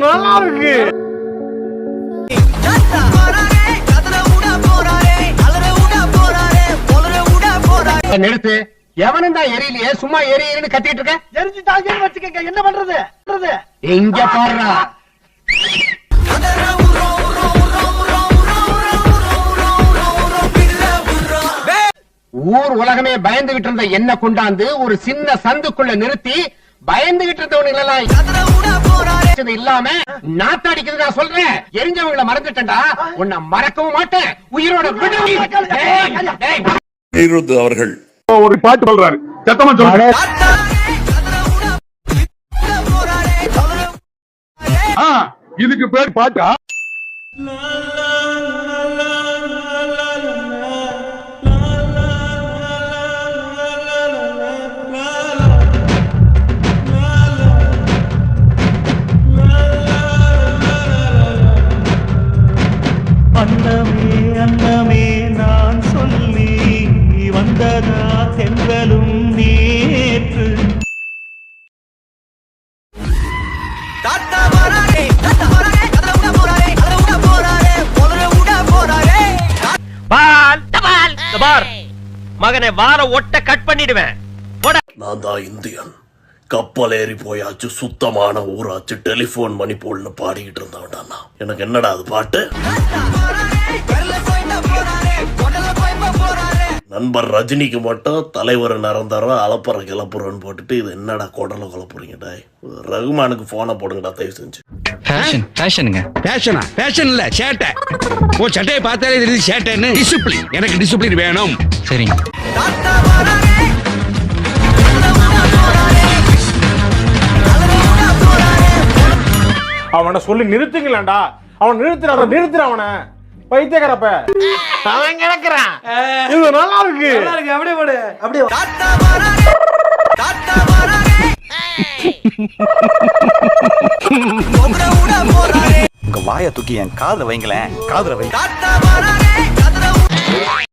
நல்லா இருக்கு. நிறுத்து. எவனும் தான் எரியலையே, சும்மா எரியன்னு கத்திட்டு இருக்க. எரிஞ்சுட்டாங்கன்னு வச்சுக்கங்க, என்ன பண்றது? எங்க பாருடா. ஊர் உலகமே பயந்துகிட்டு இருந்த என்ன கொண்டாந்து ஒரு சின்ன சந்துக்குள்ள நிறுத்தி பயந்துகிட்டு இருந்தவனுங்க இல்லாம நாத்தாடிக்கிறது நான் சொல்றேன். எரிஞ்சவங்களை மறந்துட்டா உன்னை மறக்கவும் மாட்டேன், உயிரோட விடு. அவர்கள் ஒரு பாட்டு சொல்றாரு, சத்தமா சொல்றாரு. இதுக்கு பேர் பாட்டா? அன்னமே அன்னமே நான் சொல்லி வந்ததா செங்கலும் நேற்று. மகனை வார ஒட்ட கட் பண்ணிடுவேன். நான் தான் இந்தியன், கப்பல் ஏறி போயாச்சு, சுத்தமான ஊராச்சு, டெலிபோன் மணி போல்னு பாடிக்கிட்டு இருந்தவன்டா. எனக்கு என்னடா அது பாட்டு? நண்பர் ரஜினிக்கு மட்டும் தலைவர் நிரந்தரம் அலப்பற கிளப்புறன்னு போட்டுட்டு இது என்னடா கொடல குழப்புறீங்கடா. ரகுமானுக்கு போனை போடுங்கடா தயவு செஞ்சு. ஃபேஷன் இல்ல சேட்டை. ஓ சட்டையை பார்த்தாலே தெரியுது சேட்டைன்னு. டிசிப்ளின், எனக்கு டிசிப்ளின் வேணும். சரிங்க. அவனை சொல்லி நிறுத்துங்களேன்டா. அவன் நிறுத்துற அவனை பைத்தியக்காரப்ப. அவன் கிடக்குறான். இது நல்லா இருக்கு. அப்படியே போடு, அப்படியே. உங்க வாயை தூக்கி என் காதுல வைங்களேன். காதுல வை.